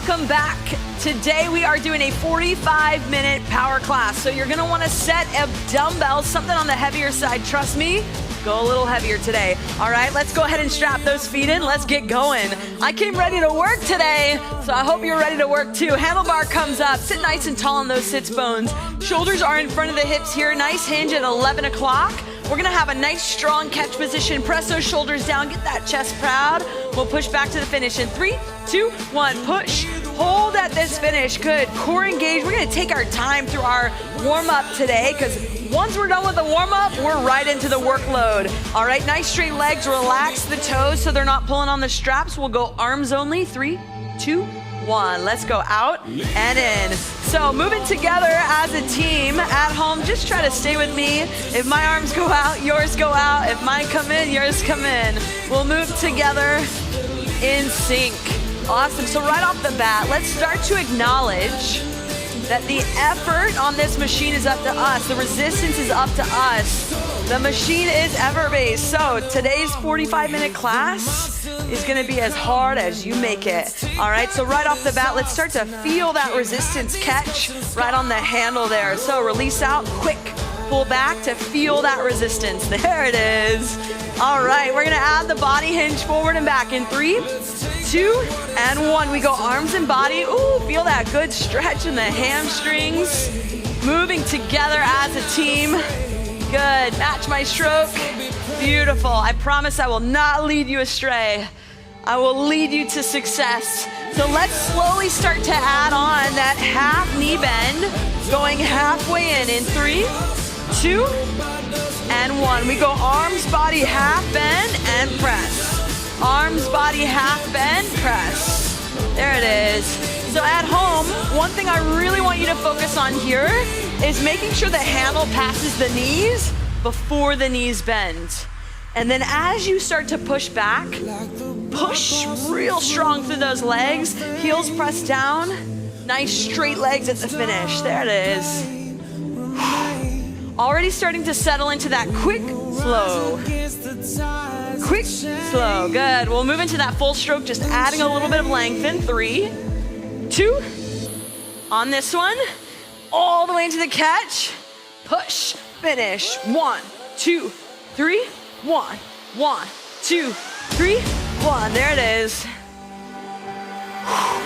welcome back. Today we are doing a 45-minute power class. So you're gonna want a set of dumbbells, something on the heavier side. Trust me, go a little heavier today. All right, let's go ahead and strap those feet in. Let's get going. I came ready to work today, so I hope you're ready to work too. Handlebar comes up, sit nice and tall on those sits bones. Shoulders are in front of the hips here. Nice hinge at 11 o'clock. We're gonna have a nice strong catch position. Press those shoulders down, get that chest proud. We'll push back to the finish in 3, 2, 1, push. Hold at this finish, good. Core engaged. We're gonna take our time through our warm-up today because once we're done with the warm-up, we're right into the workload. All right, nice straight legs, relax the toes so they're not pulling on the straps. We'll go arms only, 3, 2, 1. Let's go out and in. So moving together as a team at home, just try to stay with me. If my arms go out, yours go out. If mine come in, yours come in. We'll move together in sync. Awesome, so right off the bat, let's start to acknowledge that the effort on this machine is up to us. The resistance is up to us. The machine is effort-based. So today's 45-minute class is gonna be as hard as you make it. All right, so right off the bat, let's start to feel that resistance catch right on the handle there. So release out, quick, pull back to feel that resistance. There it is. All right, we're gonna add the body hinge forward and back in 3, 2, and 1. We go arms and body. Ooh, feel that good stretch in the hamstrings. Moving together as a team. Good, match my stroke. Beautiful. I promise I will not lead you astray. I will lead you to success. So let's slowly start to add on that half knee bend, going halfway in 3, 2, and 1. We go arms, body, half bend, and press. Arms, body, half bend, press. There it is. So at home, one thing I really want you to focus on here is making sure the handle passes the knees before the knees bend. And then as you start to push back, push real strong through those legs, heels pressed down, nice straight legs at the finish. There it is. Already starting to settle into that quick, slow. Quick, slow, good. We'll move into that full stroke, just adding a little bit of length in 3, 2, on this one, all the way into the catch, push, finish, 1, 2, 3, 1, 1, 2, 3, 1, there it is.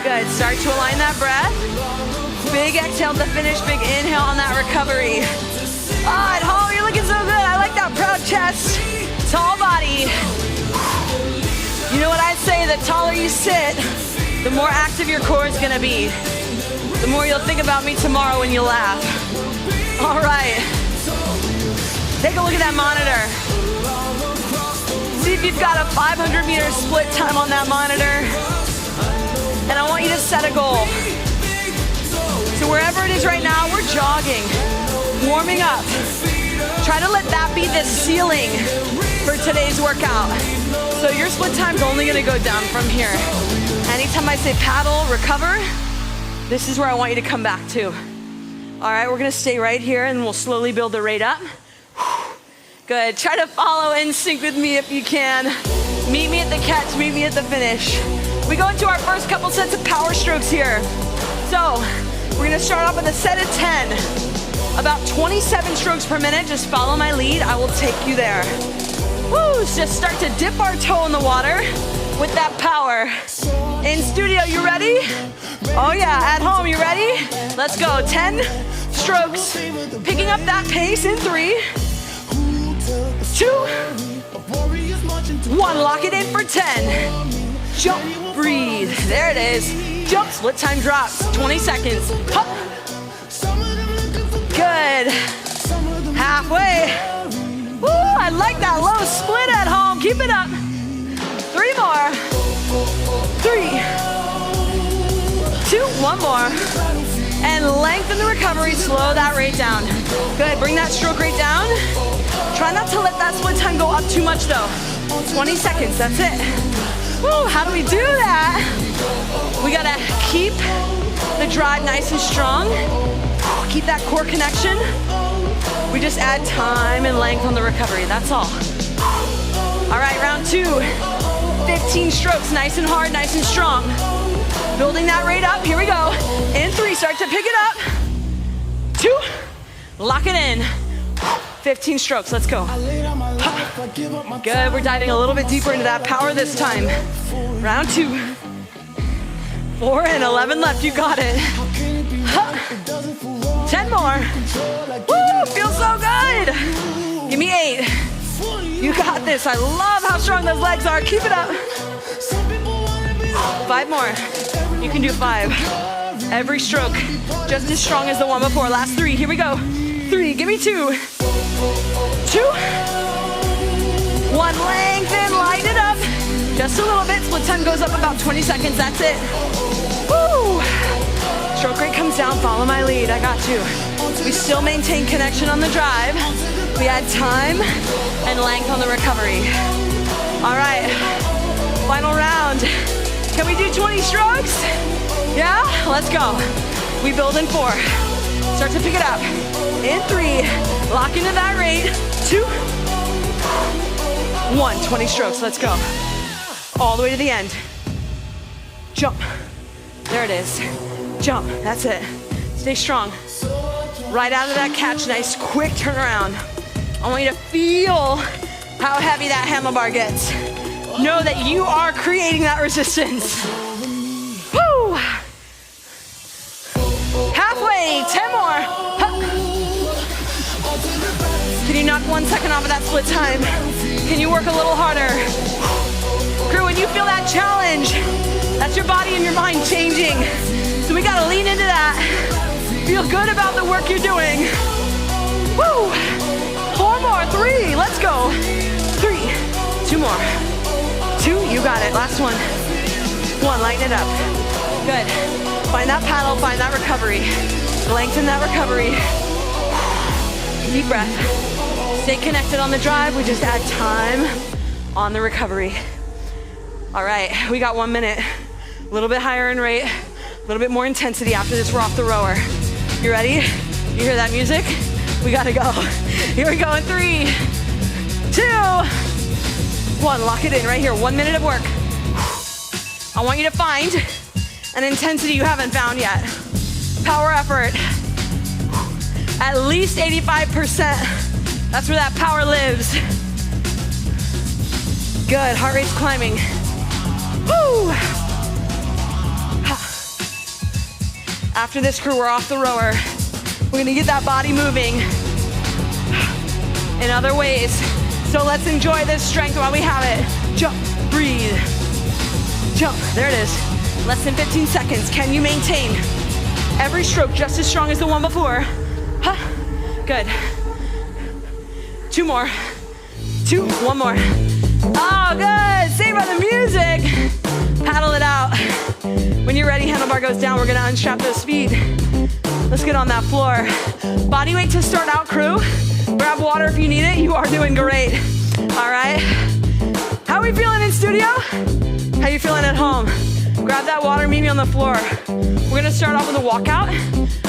Good, start to align that breath. Big exhale to finish, big inhale on that recovery. At home, you're looking so good. I like that proud chest. Tall body. You know what I say, the taller you sit, the more active your core is gonna be. The more you'll think about me tomorrow when you laugh. All right. Take a look at that monitor. See if you've got a 500-meter split time on that monitor. And I want you to set a goal. So wherever it is right now, we're jogging, warming up. Try to let that be the ceiling for today's workout. So your split time's only gonna go down from here. Anytime I say paddle, recover, this is where I want you to come back to. All right, we're gonna stay right here and we'll slowly build the rate up. Good, try to follow in sync with me if you can. Meet me at the catch, meet me at the finish. We go into our first couple sets of power strokes here. So, we're gonna start off with a set of 10. About 27 strokes per minute, just follow my lead, I will take you there. Woo, just start to dip our toe in the water with that power. In studio, you ready? Oh yeah, at home, you ready? Let's go, 10 strokes. Picking up that pace in 3, 2, 1, lock it in for 10. Jump, breathe, there it is. Jump, split time drops, 20 seconds. Hop. Good. Halfway. Woo, I like that low split at home. Keep it up. 3 more. 3, 2, 1 more. And lengthen the recovery, slow that rate down. Good, bring that stroke rate down. Try not to let that split time go up too much though. 20 seconds, that's it. Woo, how do we do that? We gotta keep the drive nice and strong. Keep that core connection. We just add time and length on the recovery, that's all. All right, round 2. 15 strokes, nice and hard, nice and strong. Building that rate up, here we go. In 3, start to pick it up. 2, lock it in. 15 strokes, let's go. Good, we're diving a little bit deeper into that power this time. Round 2. 4 and 11 left, you got it. 10 more. Woo, feels so good. Give me 8. You got this. I love how strong those legs are. Keep it up. 5 more. You can do 5. Every stroke just as strong as the one before. Last 3. Here we go. 3. Give me 2. 2. 1. Lengthen. Light it up. Just a little bit. Split time goes up about 20 seconds. That's it. Woo. Stroke rate comes down. Follow my lead. I got you. We still maintain connection on the drive. We add time and length on the recovery. All right. Final round. Can we do 20 strokes? Yeah? Let's go. We build in 4. Start to pick it up. In 3. Lock into that rate. 2. 1. 20 strokes. Let's go. All the way to the end. Jump. There it is. Jump. That's it. Stay strong. Right out of that catch. Nice quick turnaround. I want you to feel how heavy that handlebar gets. Know that you are creating that resistance. Woo! Halfway, 10 more. Can you knock 1 second off of that split time? Can you work a little harder? Crew, when you feel that challenge, that's your body and your mind changing. So we gotta lean into that. Feel good about the work you're doing. Woo! 4 more, 3, let's go. 3, 2 more. 2, you got it, last one. 1, lighten it up. Good. Find that paddle, find that recovery. Lengthen that recovery. Deep breath. Stay connected on the drive, we just add time on the recovery. All right, we got 1 minute. A little bit higher in rate, a little bit more intensity. After this, we're off the rower. You ready? You hear that music? We gotta go. Here we go in 3, 2, 1. Lock it in right here. 1 minute of work. I want you to find an intensity you haven't found yet. Power effort. At least 85%. That's where that power lives. Good. Heart rate's climbing. Woo! After this, crew, we're off the rower. We're gonna get that body moving in other ways. So let's enjoy this strength while we have it. Jump, breathe, jump. There it is. Less than 15 seconds. Can you maintain every stroke just as strong as the one before? Huh. Good. 2 more. 2, 1 more. Oh, good. Saved by the music. Paddle it out. When you're ready, handlebar goes down. We're gonna unstrap those feet. Let's get on that floor. Body weight to start out, crew. Grab water if you need it. You are doing great. All right. How are we feeling in studio? How you feeling at home? Grab that water, meet me on the floor. We're gonna start off with a walkout.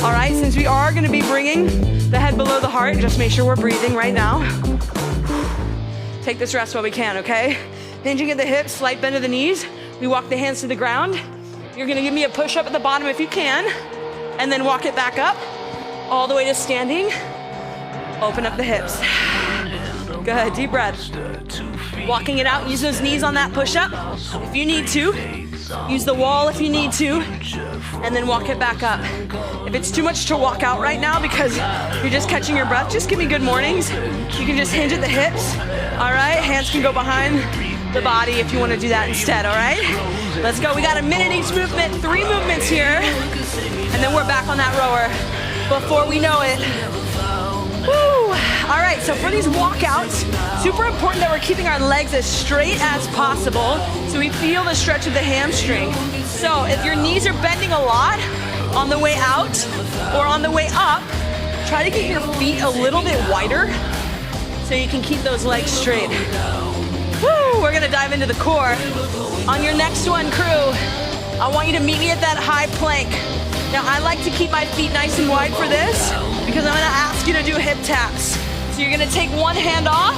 All right, since we are gonna be bringing the head below the heart, just make sure we're breathing right now. Take this rest while we can, okay? Hinging at the hips, slight bend of the knees. We walk the hands to the ground. You're gonna give me a push-up at the bottom if you can, and then walk it back up, all the way to standing. Open up the hips. Good, deep breath. Walking it out, use those knees on that push-up if you need to. Use the wall if you need to, and then walk it back up. If it's too much to walk out right now because you're just catching your breath, just give me good mornings. You can just hinge at the hips, all right? Hands can go behind the body if you want to do that instead, all right? Let's go. We got a minute each movement, 3 movements here, and then we're back on that rower before we know it. Woo! All right, so for these walkouts, super important that we're keeping our legs as straight as possible so we feel the stretch of the hamstring. So if your knees are bending a lot on the way out or on the way up, try to get your feet a little bit wider so you can keep those legs straight. Woo! We're gonna dive into the core. On your next one, crew, I want you to meet me at that high plank. Now, I like to keep my feet nice and wide for this because I'm gonna ask you to do hip taps. So you're gonna take one hand off,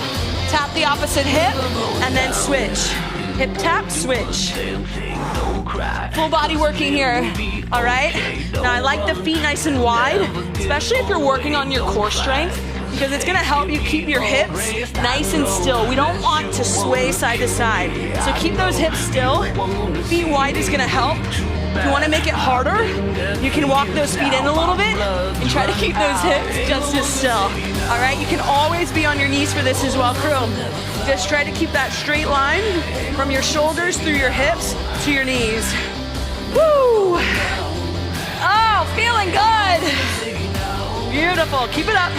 tap the opposite hip, and then switch. Hip tap, switch. Full body working here, all right? Now I like the feet nice and wide, especially if you're working on your core strength, because it's gonna help you keep your hips nice and still. We don't want to sway side to side. So keep those hips still. Feet wide is gonna help. If you wanna make it harder, you can walk those feet in a little bit and try to keep those hips just as still. All right, you can always be on your knees for this as well, crew. Just try to keep that straight line from your shoulders through your hips to your knees. Woo! Oh, feeling good. Beautiful, keep it up.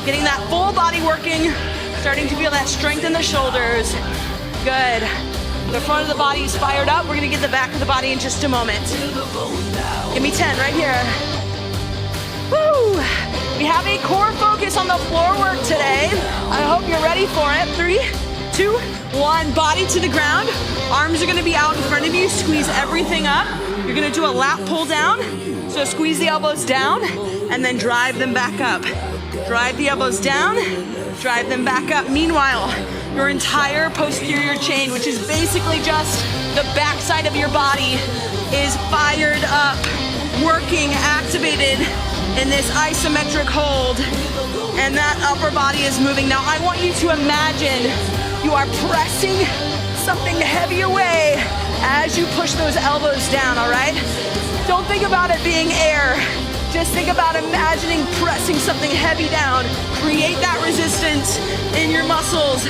Getting that full body working, starting to feel that strength in the shoulders. Good. The front of the body is fired up. We're gonna get the back of the body in just a moment. Give me 10 right here. Woo! We have a core focus on the floor work today. I hope you're ready for it. 3, 2, 1. Body to the ground. Arms are gonna be out in front of you. Squeeze everything up. You're gonna do a lat pull down. So squeeze the elbows down and then drive them back up. Drive the elbows down, drive them back up. Meanwhile, your entire posterior chain, which is basically just the backside of your body, is fired up, working, activated in this isometric hold, and that upper body is moving. Now I want you to imagine you are pressing something heavy away as you push those elbows down, all right? Don't think about it being air. Just think about imagining pressing something heavy down. Create that resistance in your muscles.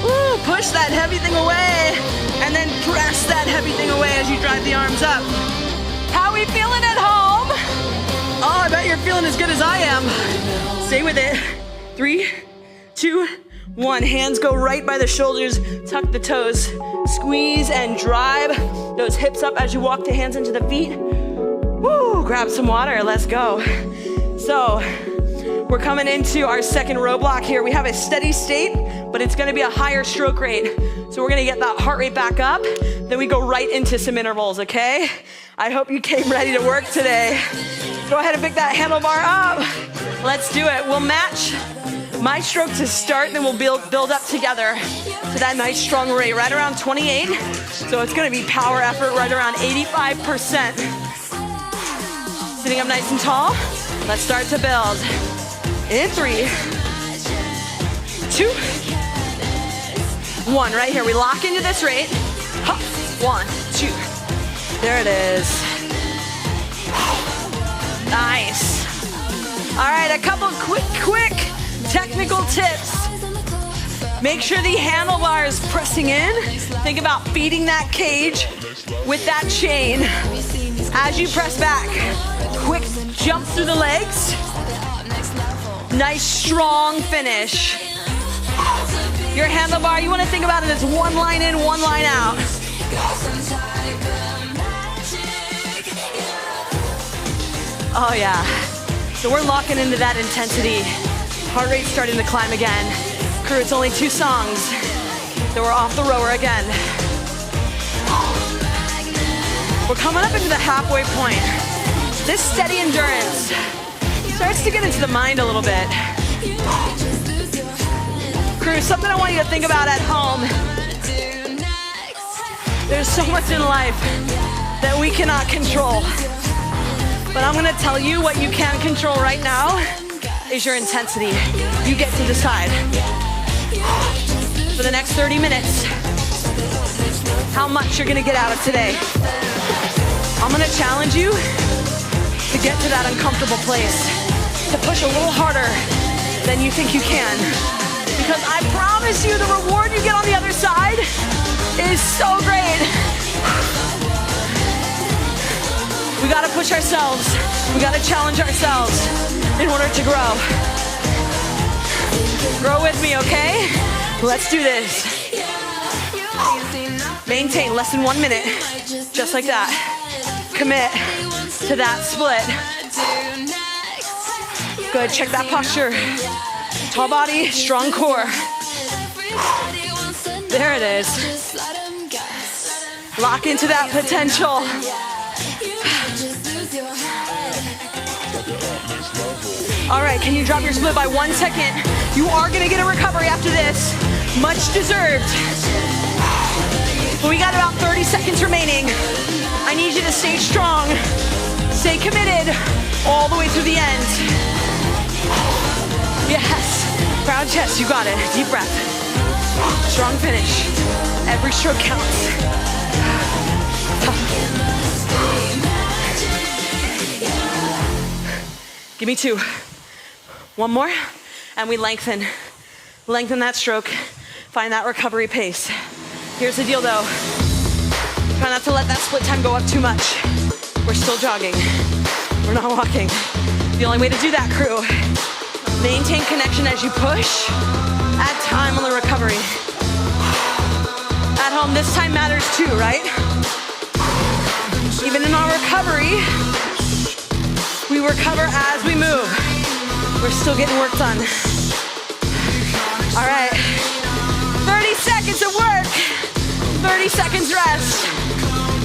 Woo, push that heavy thing away, and then press that heavy thing away as you drive the arms up. How we feeling at home? Oh, I bet you're feeling as good as I am. Stay with it. 3, 2, 1. Hands go right by the shoulders. Tuck the toes. Squeeze and drive those hips up as you walk the hands into the feet. Woo, grab some water, let's go. So, we're coming into our second row block here. We have a steady state, but it's gonna be a higher stroke rate. So we're gonna get that heart rate back up, then we go right into some intervals, okay? I hope you came ready to work today. Go ahead and pick that handlebar up. Let's do it. We'll match my stroke to start, then we'll build up together to that nice strong rate, right around 28. So it's gonna be power effort right around 85%. Sitting up nice and tall. Let's start to build. In 3, 2, 1. Right here, we lock into this rate. 1, 2. There it is. Nice. All right, a couple quick technical tips. Make sure the handlebar is pressing in. Think about feeding that cage with that chain. As you press back, quick jump through the legs. Nice, strong finish. Your handlebar, you want to think about it as one line in, one line out. Oh yeah. So we're locking into that intensity. Heart rate's starting to climb again. Crew, it's only 2 songs. So we're off the rower again. We're coming up into the halfway point. This steady endurance starts to get into the mind a little bit. Crew, something I want you to think about at home. There's so much in life that we cannot control. But I'm gonna tell you what you can control right now is your intensity. You get to decide. For the next 30 minutes, how much you're gonna get out of today. I'm gonna challenge you to get to that uncomfortable place, to push a little harder than you think you can. Because I promise you the reward you get on the other side is so great. We gotta push ourselves. We gotta challenge ourselves in order to grow. Grow with me, okay? Let's do this. Maintain less than 1 minute, just like that. Commit to that split. Good, check that posture. Tall body, strong core. There it is. Lock into that potential. All right, can you drop your split by 1 second? You are gonna get a recovery after this. Much deserved. But we got about 30 seconds remaining. I need you to stay strong, stay committed all the way through the end. Yes, proud chest, you got it. Deep breath. Strong finish. Every stroke counts. Give me 2. One more, and we lengthen. Lengthen that stroke. Find that recovery pace. Here's the deal though. Try not to let that split time go up too much. We're still jogging. We're not walking. The only way to do that, crew. Maintain connection as you push. Add time on the recovery. At home, this time matters too, right? Even in our recovery, we recover as we move. We're still getting work done. All right, 30 seconds of work, 30 seconds rest.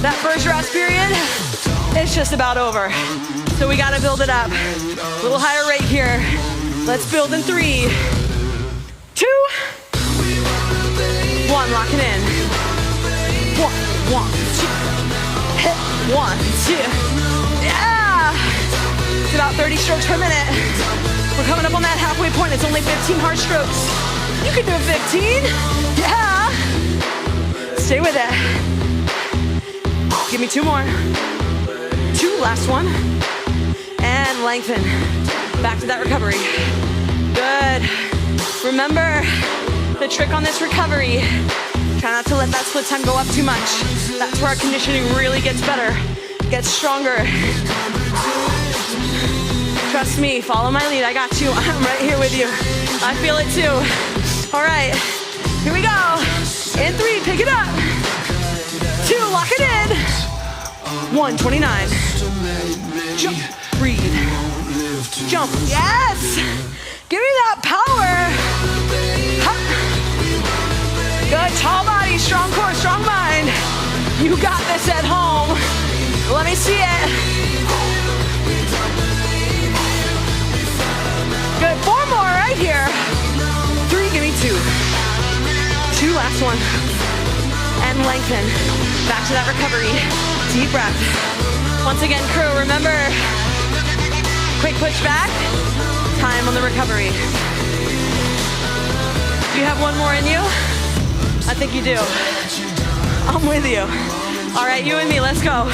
That first rest period, it's just about over. So we gotta build it up. A little higher rate here. Let's build in 3, 2, 1, lock it in. 1, 2, hit, 1, 2, yeah! It's about 30 strokes per minute. We're coming up on that halfway point. It's only 15 hard strokes. You can do 15, yeah! Stay with it. Give me 2 more. 2, last one. And lengthen. Back to that recovery. Good. Remember, the trick on this recovery, try not to let that split time go up too much. That's where our conditioning really gets better, gets stronger. Trust me, follow my lead, I got you. I'm right here with you. I feel it too. All right, here we go. In 3, pick it up. 2, lock it in. 1, 29. Jump, breathe. Jump, yes! Give me that power. Ha. Good, tall body, strong core, strong mind. You got this at home. Let me see it. Good, 4 more right here. 3, give me 2. 2, last one. And lengthen. Back to that recovery. Deep breath. Once again, crew, remember, quick push back, time on the recovery. Do you have one more in you? I think you do. I'm with you. All right, you and me, let's go.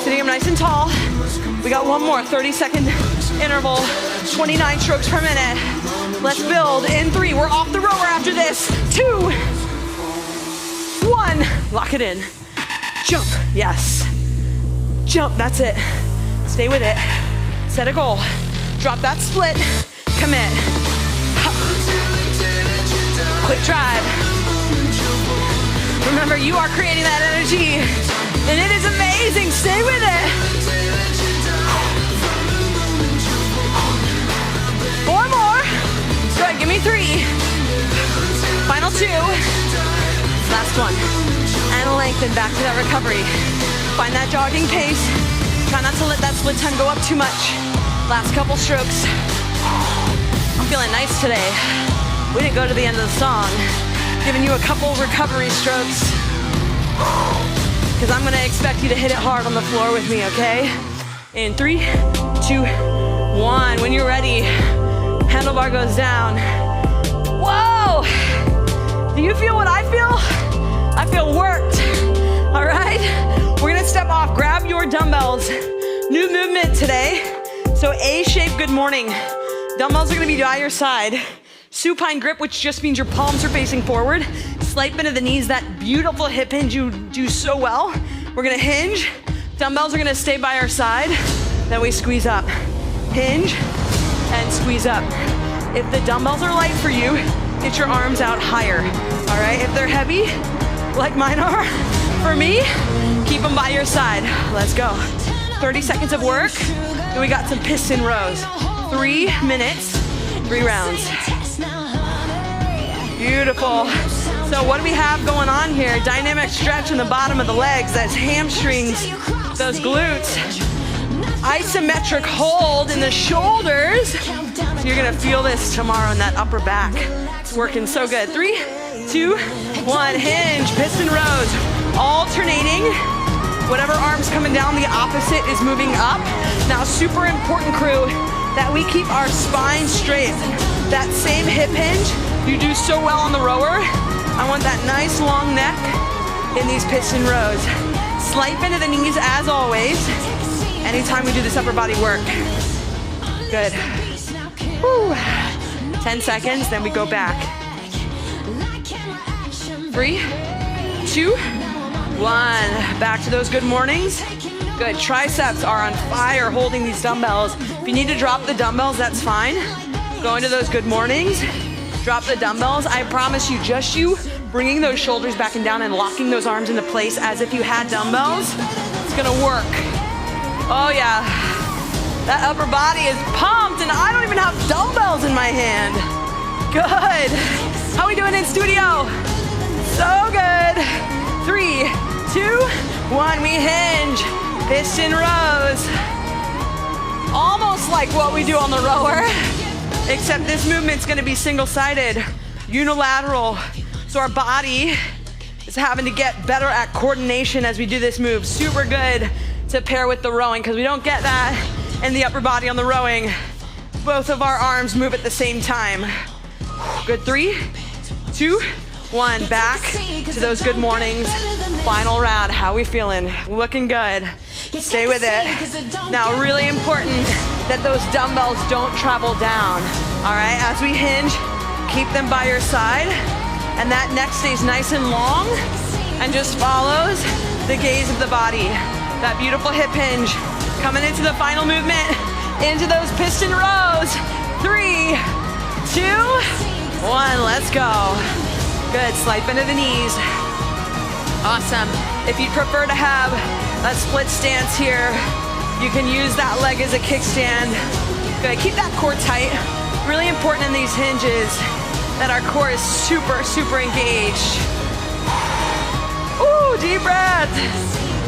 Sitting up nice and tall. We got one more, 30-second interval, 29 strokes per minute. Let's build in 3. We're off the rower after this. 2, 1, lock it in. Jump, yes. Jump, that's it. Stay with it. Set a goal. Drop that split. Commit. Quick drive. Remember, you are creating that energy, and it is amazing. Stay with it. 4 more. Good, give me 3. Final 2. Last one. And lengthen back to that recovery. Find that jogging pace. Try not to let that split time go up too much. Last couple strokes. I'm feeling nice today. We didn't go to the end of the song. Giving you a couple recovery strokes. Because I'm gonna expect you to hit it hard on the floor with me, okay? In 3, 2, 1. When you're ready, handlebar goes down. Whoa! Do you feel what I feel? I feel worked. All right? We're gonna step off, grab your dumbbells. New movement today. So A-shape, good morning. Dumbbells are gonna be by your side. Supine grip, which just means your palms are facing forward. Slight bend of the knees, that beautiful hip hinge you do so well. We're gonna hinge. Dumbbells are gonna stay by our side. Then we squeeze up. Hinge and squeeze up. If the dumbbells are light for you, get your arms out higher. All right, if they're heavy, like mine are, for me, keep them by your side. Let's go. 30 seconds of work, and we got some piston rows. 3 minutes, 3 rounds. Beautiful. So what do we have going on here? Dynamic stretch in the bottom of the legs, that's hamstrings, those glutes. Isometric hold in the shoulders. So you're gonna feel this tomorrow in that upper back. It's working so good. 3, 2, 1, hinge, piston rows. alternating. Whatever arm's coming down, the opposite is moving up. Now, super important, crew, that we keep our spine straight. That same hip hinge you do so well on the rower. I want that nice long neck in these piston rows. Slight bend of the knees as always, anytime we do this upper body work. Good. Whew. 10 seconds, then we go back. 3, 2, 1. Back to those good mornings. Good, triceps are on fire holding these dumbbells. If you need to drop the dumbbells, that's fine. Go into those good mornings, drop the dumbbells. I promise you, just you bringing those shoulders back and down and locking those arms into place as if you had dumbbells, it's gonna work. Oh yeah, that upper body is pumped and I don't even have dumbbells in my hand. Good. How we doing in studio? So good. 3, 2, 1, we hinge, piston rows. Almost like what we do on the rower, except this movement's gonna be single-sided, unilateral. So our body is having to get better at coordination as we do this move. Super good to pair with the rowing because we don't get that in the upper body on the rowing. Both of our arms move at the same time. Good, 3, 2, 1, back to those good mornings. Final round, how we feeling? Looking good. Stay with it. Now, really important that those dumbbells don't travel down. All right, as we hinge, keep them by your side, and that neck stays nice and long and just follows the gaze of the body. That beautiful hip hinge coming into the final movement, into those piston rows. 3, 2, 1, let's go. Good, slight bend of the knees. Awesome. If you'd prefer to have a split stance here, you can use that leg as a kickstand. Good, keep that core tight. Really important in these hinges that our core is super, super engaged. Ooh, deep breath.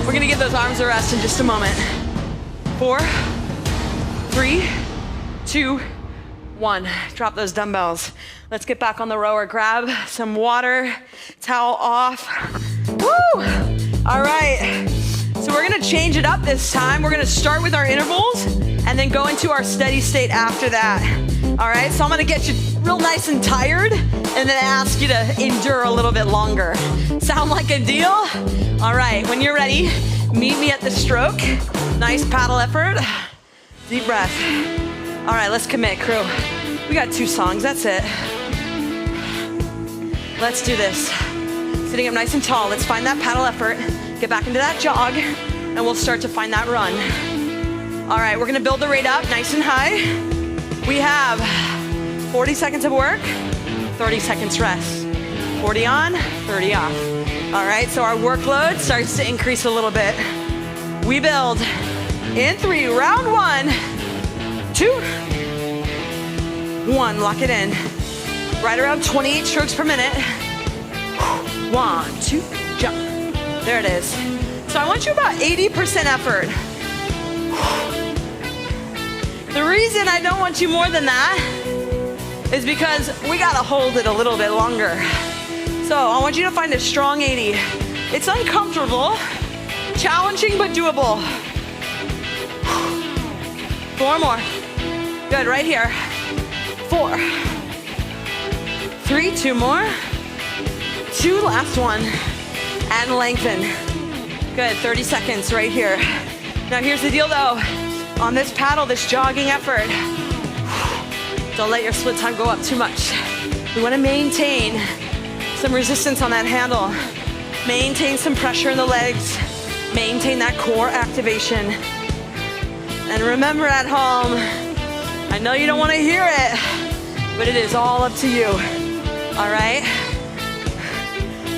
We're gonna give those arms a rest in just a moment. 4, 3, 2, 1. Drop those dumbbells. Let's get back on the rower. Grab some water, towel off. Woo! All right. So we're gonna change it up this time. We're gonna start with our intervals and then go into our steady state after that. All right, so I'm gonna get you real nice and tired and then ask you to endure a little bit longer. Sound like a deal? All right, when you're ready, meet me at the stroke. Nice paddle effort. Deep breath. All right, let's commit, crew. We got 2 songs, that's it. Let's do this. Sitting up nice and tall, let's find that paddle effort. Get back into that jog, and we'll start to find that run. All right, we're gonna build the rate up nice and high. We have 40 seconds of work, 30 seconds rest. 40 on, 30 off. All right, so our workload starts to increase a little bit. We build in 3, round 1, 2, 1, lock it in. Right around 28 strokes per minute. 1, 2, jump. There it is. So I want you about 80% effort. The reason I don't want you more than that is because we gotta hold it a little bit longer. So I want you to find a strong 80. It's uncomfortable, challenging but doable. 4 more. Good, right here. 4, 3, 2 more. 2, last one. And lengthen. Good, 30 seconds right here. Now here's the deal though. On this paddle, this jogging effort, don't let your split time go up too much. We wanna maintain some resistance on that handle. Maintain some pressure in the legs. Maintain that core activation. And remember at home, I know you don't wanna hear it, but it is all up to you, all right?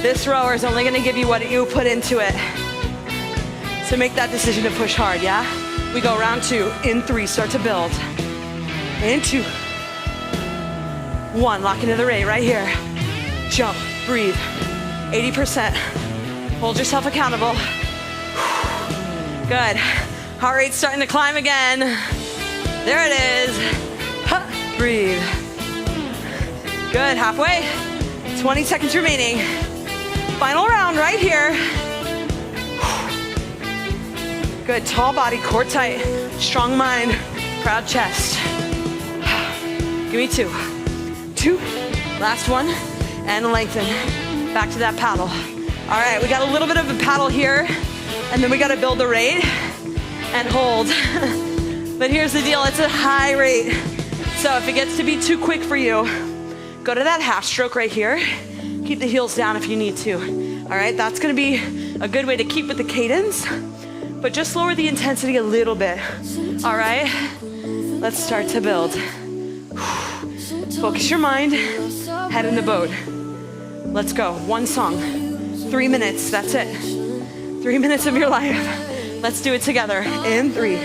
This rower is only gonna give you what you put into it. So make that decision to push hard, yeah? We go round 2, in 3, start to build. In 2, 1, lock into the rate right here. Jump, breathe, 80%. Hold yourself accountable. Good, heart rate's starting to climb again. There it is, breathe. Good, halfway, 20 seconds remaining. Final round right here. Good, tall body, core tight, strong mind, proud chest. Give me 2. 2, last one, and lengthen. Back to that paddle. All right, we got a little bit of a paddle here, and then we gotta build the rate and hold. But here's the deal, it's a high rate. So if it gets to be too quick for you, go to that half stroke right here. Keep the heels down if you need to. All right, that's gonna be a good way to keep with the cadence, but just lower the intensity a little bit. All right, let's start to build. Focus your mind, head in the boat. Let's go, one song, 3 minutes, that's it. 3 minutes of your life. Let's do it together in 3,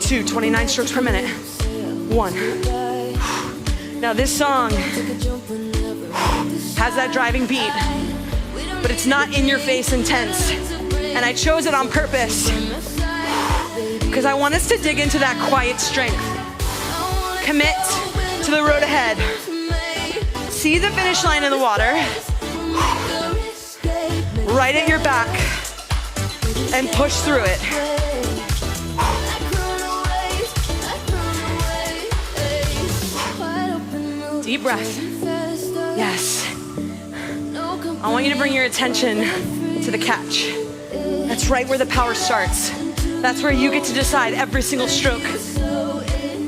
2, 29 strokes per minute. 1. Now this song has that driving beat, but it's not in your face intense. And I chose it on purpose because I want us to dig into that quiet strength. Commit to the road ahead. See the finish line in the water. Right at your back and push through it. Deep breath. Yes. I want you to bring your attention to the catch. That's right where the power starts. That's where you get to decide every single stroke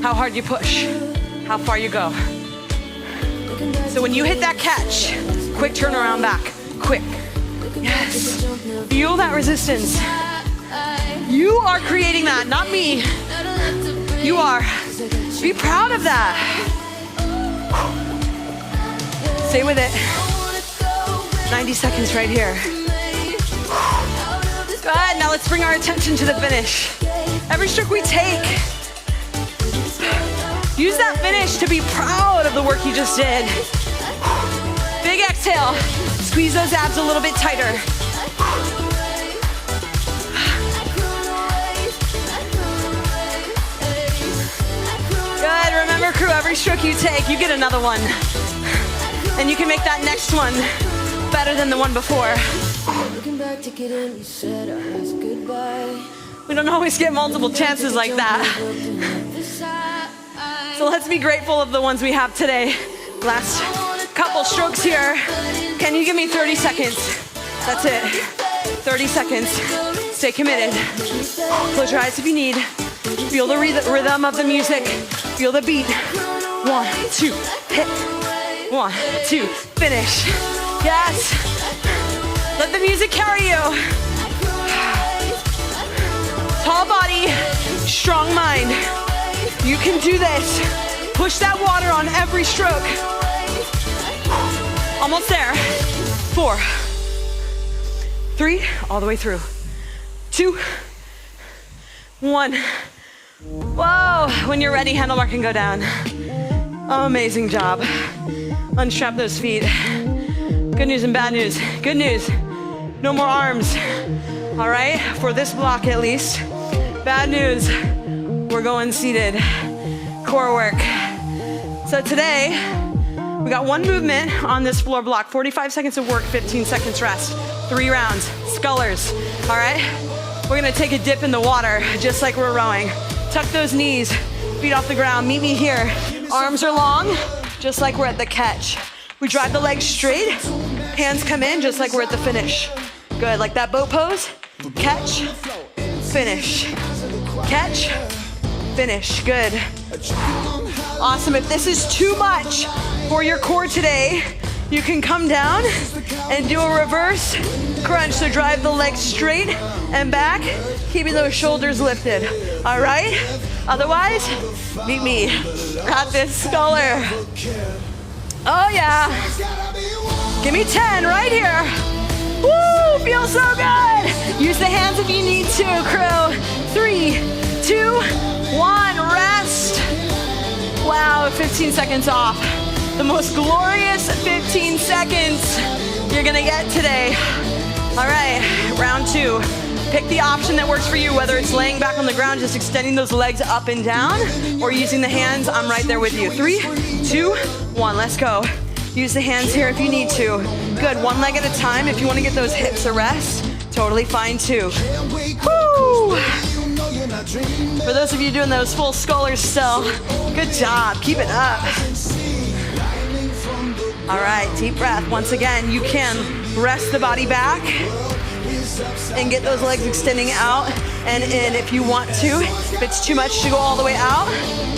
how hard you push, how far you go. So when you hit that catch, quick turnaround back, quick. Yes. Feel that resistance. You are creating that, not me. You are. Be proud of that. Stay with it. 90 seconds right here. Good, now let's bring our attention to the finish. Every stroke we take, use that finish to be proud of the work you just did. Big exhale. Squeeze those abs a little bit tighter. Good, remember crew, every stroke you take, you get another one. And you can make that next one better than the one before. We don't always get multiple chances like that. So let's be grateful of the ones we have today. Last couple strokes here. Can you give me 30 seconds? That's it. 30 seconds. Stay committed. Close your eyes if you need. Feel the rhythm of the music. Feel the beat. 1, 2, hit. 1, 2, finish. Yes. Let the music carry you. Tall body, strong mind. You can do this. Push that water on every stroke. Almost there. 4, 3, all the way through. 2, 1. Whoa, when you're ready, handlebar can go down. Amazing job. Unstrap those feet. Good news and bad news. Good news, no more arms. All right, for this block at least. Bad news, we're going seated. Core work. So today, we got one movement on this floor block. 45 seconds of work, 15 seconds rest. 3 rounds, scullers. All right, we're gonna take a dip in the water, just like we're rowing. Tuck those knees, feet off the ground. Meet me here. Arms are long, just like we're at the catch. We drive the legs straight, hands come in just like we're at the finish. Good, like that boat pose. Catch, finish. Catch, finish, good. Awesome, if this is too much for your core today, you can come down and do a reverse crunch. So drive the legs straight and back, keeping those shoulders lifted, all right? Otherwise, meet me at this sculler. Oh yeah. Give me 10 right here. Woo, feels so good. Use the hands if you need to, crew. 3, 2, 1, rest. Wow, 15 seconds off. The most glorious 15 seconds you're gonna get today. All right, round 2. Pick the option that works for you, whether it's laying back on the ground, just extending those legs up and down, or using the hands. I'm right there with you. 3, 2, 1, let's go. Use the hands here if you need to. Good, one leg at a time. If you want to get those hips a rest, Totally fine too. Woo! For those of you doing those full scullers still, good job, keep it up. All right, deep breath. Once again, you can rest the body back and get those legs extending out and in if you want to. If it's too much to go all the way out,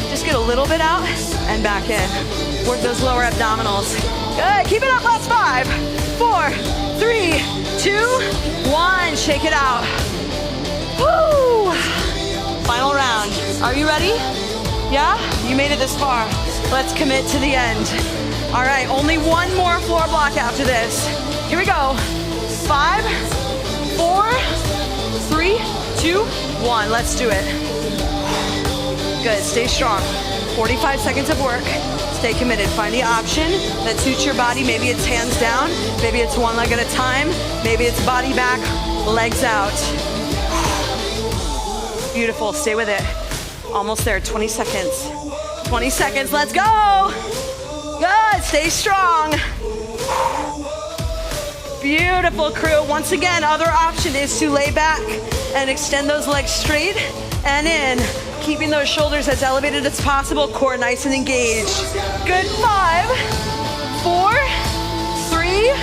just get a little bit out and back in. Work those lower abdominals. Good, keep it up, last 5, 4, 3, 2, 1. Shake it out. Woo! Final round. Are you ready? Yeah? You made it this far. Let's commit to the end. All right, only one more floor block after this. Here we go. 5, 4, 3, 2, 1. Let's do it. Good, stay strong. 45 seconds of work. Stay committed. Find the option that suits your body. Maybe it's hands down. Maybe it's one leg at a time. Maybe it's body back, legs out. Beautiful, stay with it. Almost there, 20 seconds. 20 seconds, let's go. Good, stay strong. Beautiful, crew. Once again, other option is to lay back and extend those legs straight and in, keeping those shoulders as elevated as possible, core nice and engaged. Good, 5, 4, 3,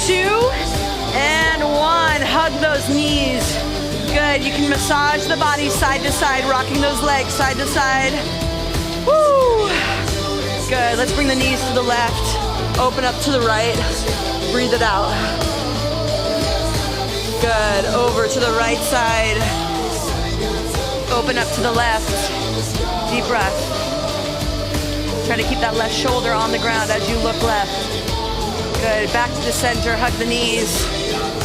2, and 1. Hug those knees. Good, you can massage the body side to side, rocking those legs side to side. Woo! Good, let's bring the knees to the left, open up to the right, breathe it out. Good, over to the right side, open up to the left, deep breath. Try to keep that left shoulder on the ground as you look left. Good, back to the center, hug the knees.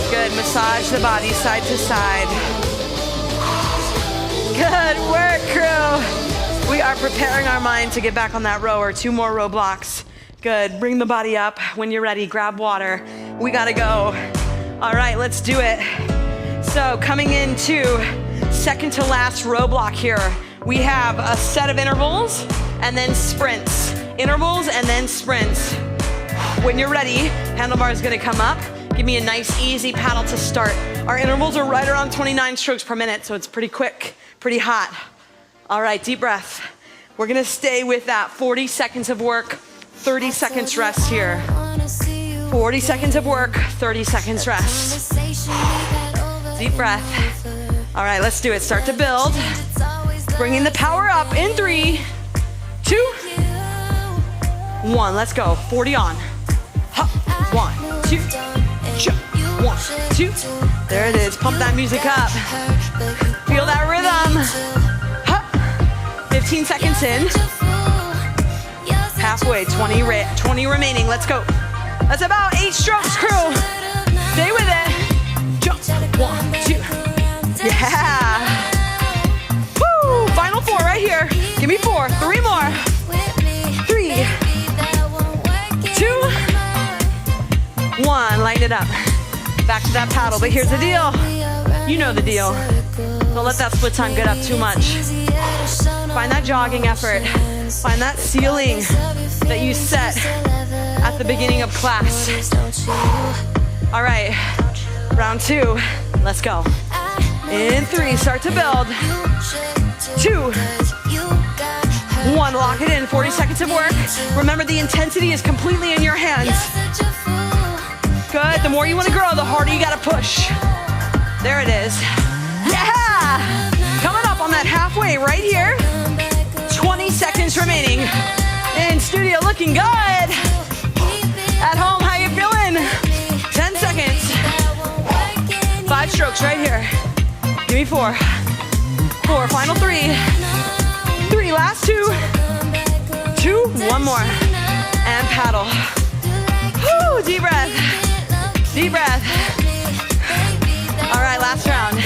Good, massage the body side to side. Good work, crew. We are preparing our mind to get back on that row or 2 more row blocks. Good, bring the body up. When you're ready, grab water. We gotta go. All right, let's do it. So coming into second to last row block here, we have a set of intervals and then sprints. Intervals and then sprints. When you're ready, handlebar is gonna come up. Give me a nice, easy paddle to start. Our intervals are right around 29 strokes per minute, so it's pretty quick, pretty hot. All right, deep breath. We're gonna stay with that 40 seconds of work, 30 seconds rest here. 40 seconds of work, 30 seconds rest. Deep breath. All right, let's do it. Start to build. Bringing the power up in 3, 2, 1. Let's go. 40 on. Hup. 1, 2. 1, 2. There it is. Pump that music up. Feel that rhythm. Hup. 15 seconds in. Halfway. 20 remaining. Let's go. That's about 8 strokes, crew. Stay with it. Jump. 1, 2. Yeah. Woo. Final 4 right here. Give me 4. 3 more. 3, 2, 1. Lighten it up. Back to that paddle, but here's the deal. You know the deal. Don't let that split time get up too much. Find that jogging effort. Find that ceiling that you set at the beginning of class. All right, round 2. Let's go. In 3, start to build. 2, 1, lock it in. 40 seconds of work. Remember, the intensity is completely in your hands. Good, the more you want to grow, the harder you gotta push. There it is. Yeah! Coming up on that halfway right here. 20 seconds remaining. In studio, looking good. At home, how you feeling? 10 seconds. 5 strokes right here. Give me 4. 4, final 3. 3, last 2. 2, 1 more. And paddle. Woo, deep breath. Deep breath. All right, last round.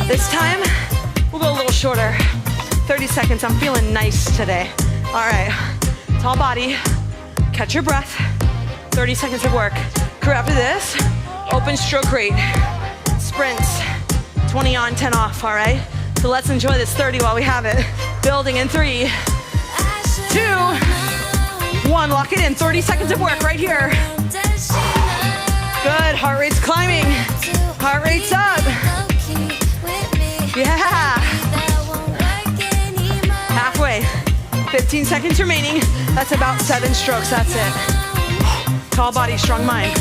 This time, we'll go a little shorter. 30 seconds, I'm feeling nice today. All right, tall body, catch your breath. 30 seconds of work. Crew, after this, open stroke rate. Sprints, 20 on, 10 off, all right? So let's enjoy this 30 while we have it. Building in 3, 2, 1, lock it in. 30 seconds of work right here. Good, heart rate's climbing. Heart rate rate's up. Yeah. Halfway. 15 seconds remaining. That's about 7 strokes. That's it. Tall body, strong mind.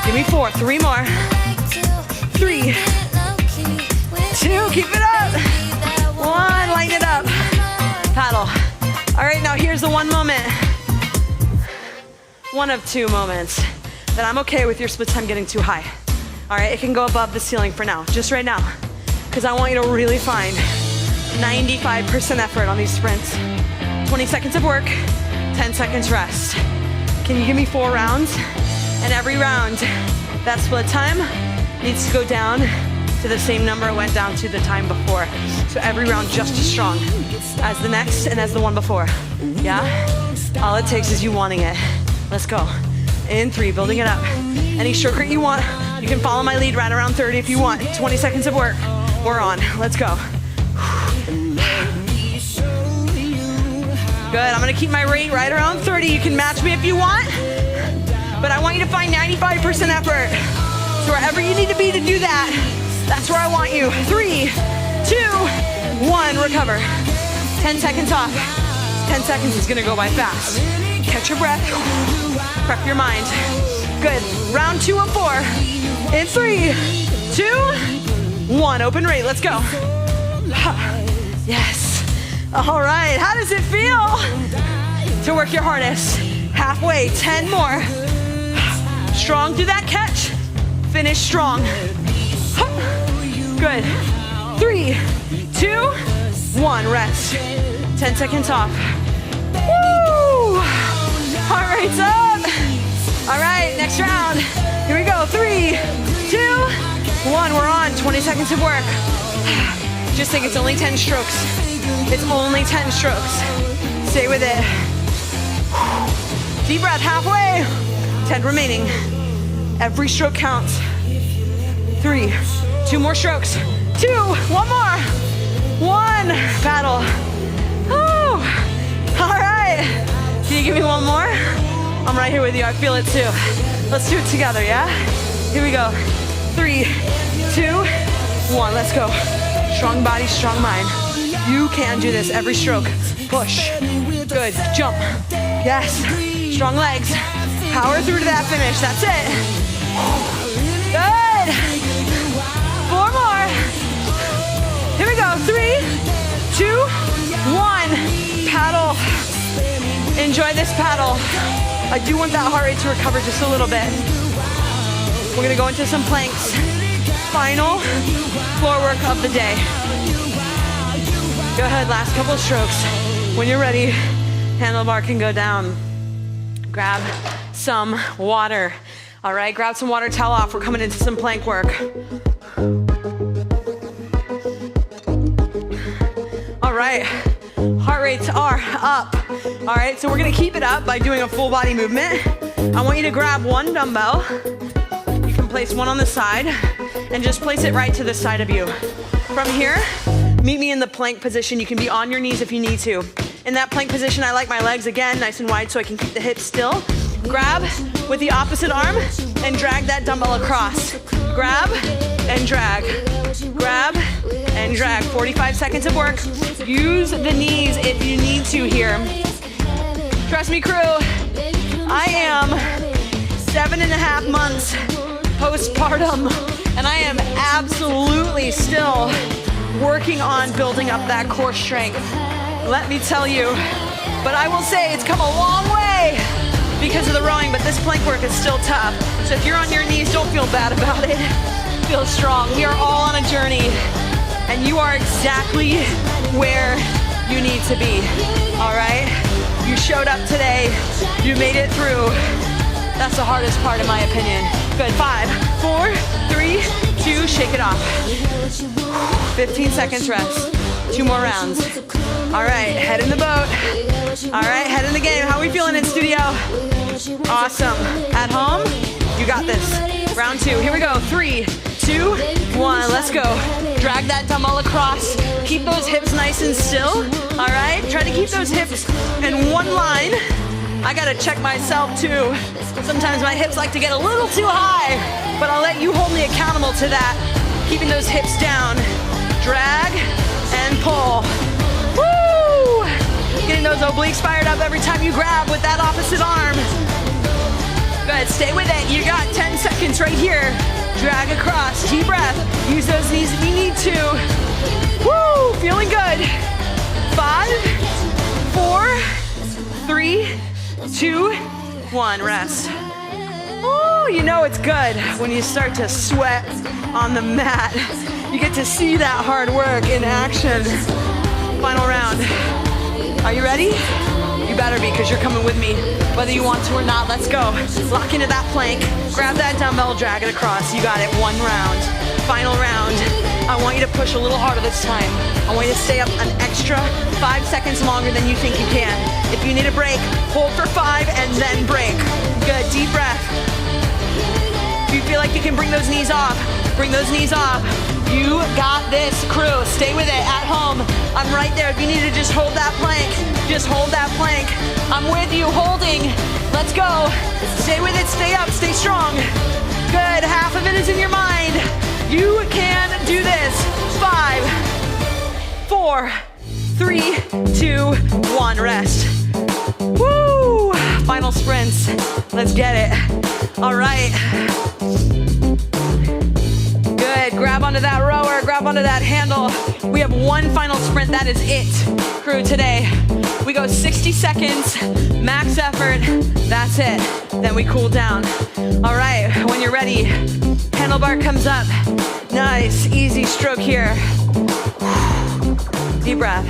Give me 4. 3 more. 3, 2. Keep it up. 1. Lighten it up. Paddle. All right, now here's the one moment. One of 2 moments that I'm okay with your split time getting too high. All right, it can go above the ceiling for now, just right now, because I want you to really find 95% effort on these sprints. 20 seconds of work, 10 seconds rest. Can you give me 4 rounds? And every round, that split time needs to go down to the same number it went down to the time before. So every round just as strong as the next and as the one before. Yeah? All it takes is you wanting it. Let's go. In 3, building it up. Any stroke rate you want. You can follow my lead right around 30 if you want. 20 seconds of work. We're on. Let's go. Good. I'm gonna keep my rate right around 30. You can match me if you want, but I want you to find 95% effort. So wherever you need to be to do that, that's where I want you. 3, 2, 1. Recover. 10 seconds off. 10 seconds is gonna go by fast. Catch your breath. Prep your mind. Good. Round 2 of 4. In 3, 2, 1. Open rate. Let's go. Yes. All right. How does it feel to work your hardest? Halfway. 10 more. Strong through that catch. Finish strong. Good. 3, 2, 1. Rest. 10 seconds off. Woo! Heart rate's up. All right, next round. Here we go. 3, 2, 1. We're on. 20 seconds of work. Just think it's only 10 strokes. It's only 10 strokes. Stay with it. Deep breath, halfway. 10 remaining. Every stroke counts. 3, 2 more strokes. 2, 1 more. 1, paddle. Woo. All right. Can you give me 1 more? I'm right here with you, I feel it too. Let's do it together, yeah? Here we go. 3, 2, 1, let's go. Strong body, strong mind. You can do this every stroke. Push. Good, jump. Yes, strong legs. Power through to that finish, that's it. Good. 4 more. Here we go, 3, 2, 1. Paddle. Enjoy this paddle. I do want that heart rate to recover just a little bit. We're gonna go into some planks. Final floor work of the day. Go ahead, last couple of strokes. When you're ready, handlebar can go down. Grab some water. All right, grab some water, towel off. We're coming into some plank work. All right, heart rates are up. All right, so we're gonna keep it up by doing a full body movement. I want you to grab 1 dumbbell. You can place 1 on the side and just place it right to the side of you. From here, meet me in the plank position. You can be on your knees if you need to. In that plank position, I like my legs, again, nice and wide so I can keep the hips still. Grab with the opposite arm and drag that dumbbell across. Grab and drag. Grab and drag. 45 seconds of work. Use the knees if you need to here. Trust me, crew, I am 7.5 months postpartum, and I am absolutely still working on building up that core strength. Let me tell you, but I will say it's come a long way because of the rowing, but this plank work is still tough. So if you're on your knees, don't feel bad about it. Feel strong. We are all on a journey, and you are exactly where you need to be, all right? You showed up today. You made it through. That's the hardest part, in my opinion. Good. 5, 4, 3, 2, shake it off. 15 seconds rest. 2 more rounds. All right, head in the boat. All right, head in the game. How are we feeling in studio? Awesome. At home, you got this. Round 2, here we go. 3, 2, 1, let's go. Drag that dumbbell across. Keep those hips nice and still. All right, try to keep those hips in one line. I gotta check myself too. Sometimes my hips like to get a little too high. but I'll let you hold me accountable to that. Keeping those hips down. Drag and pull. Woo! Getting those obliques fired up every time you grab with that opposite arm. Good, stay with it. You got 10 seconds right here. Drag across, deep breath. Use those knees if you need to. Woo, feeling good. 5, 4, 3, 2, 1, rest. Oh, you know it's good when you start to sweat on the mat. You get to see that hard work in action. Final round. Are you ready? You better be, because you're coming with me. Whether you want to or not, let's go. Lock into that plank. Grab that dumbbell, drag it across. You got it, 1 round. Final round. I want you to push a little harder this time. I want you to stay up an extra 5 seconds longer than you think you can. If you need a break, hold for 5 and then break. Good, deep breath. If you feel like you can bring those knees off, bring those knees off. You got this, crew. Stay with it at home. I'm right there. If you need to just hold that plank, just hold that plank. I'm with you, holding. Let's go. Stay with it, stay up, stay strong. Good, half of it is in your mind. You can do this. 5, 4, 3, 2, 1, rest. Woo! Final sprints. Let's get it. All right. Good, grab onto that rower, grab onto that handle. We have 1 final sprint, that is it, crew, today. We go 60 seconds, max effort, that's it. Then we cool down. All right, when you're ready, handlebar comes up. Nice, easy stroke here. Deep breath.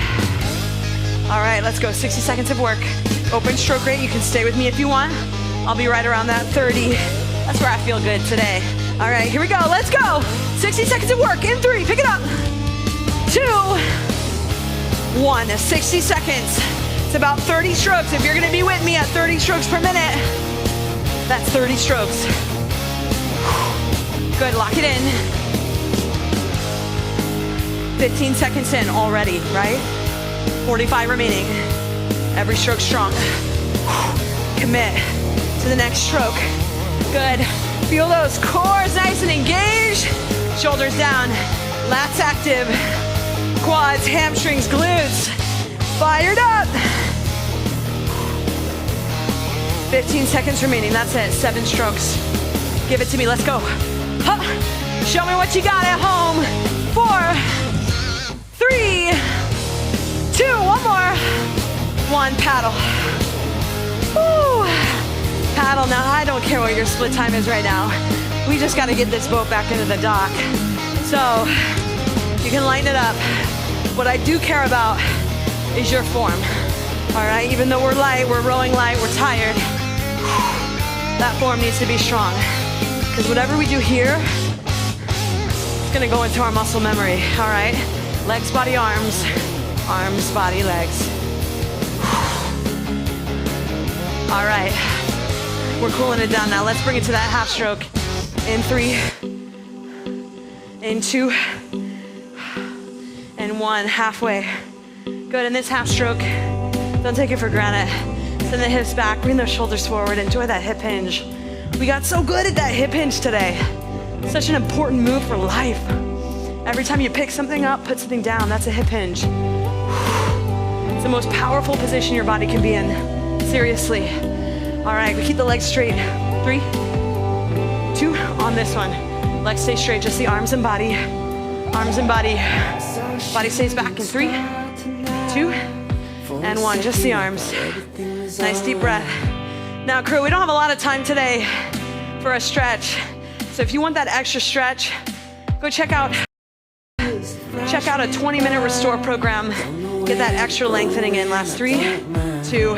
All right, let's go, 60 seconds of work. Open stroke rate, you can stay with me if you want. I'll be right around that 30. That's where I feel good today. All right, here we go, let's go. 60 seconds of work, in 3, pick it up. 2, 1, 60 seconds. It's about 30 strokes. If you're gonna be with me at 30 strokes per minute, that's 30 strokes. Good, lock it in. 15 seconds in already, right? 45 remaining. Every stroke strong. Commit to the next stroke. Good. Feel those cores nice and engaged. Shoulders down, lats active. Quads, hamstrings, glutes. Fired up. 15 seconds remaining, that's it, 7 strokes. Give it to me, let's go. Huh. Show me what you got at home. 4, 3, 2, 1 more. 1, paddle. Woo. Paddle, now I don't care what your split time is right now. We just gotta get this boat back into the dock. So, you can lighten it up. What I do care about is your form. All right, even though we're light, we're rowing light, we're tired, that form needs to be strong. Because whatever we do here, it's gonna go into our muscle memory, all right? Legs, body, arms, arms, body, legs. All right, we're cooling it down now. Let's bring it to that half stroke. In 3, in 2, and 1, halfway. Good, in this half stroke, don't take it for granted. Send the hips back, bring those shoulders forward, enjoy that hip hinge. We got so good at that hip hinge today. Such an important move for life. Every time you pick something up, put something down, that's a hip hinge. It's the most powerful position your body can be in. Seriously. All right, we keep the legs straight. 3, 2, on this one. Legs stay straight, just the arms and body. Arms and body. Body stays back in 3, 2, and 1, just the arms. Nice deep breath. Now crew, we don't have a lot of time today for a stretch. So if you want that extra stretch, go check out a 20-minute restore program. Get that extra lengthening in. Last 3, 2,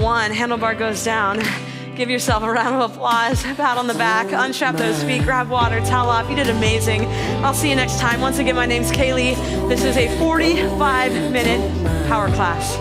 1, handlebar goes down. Give yourself a round of applause, pat on the back, unstrap those feet, grab water, towel off. You did amazing. I'll see you next time. Once again, my name's Kaylee. This is a 45-minute power class.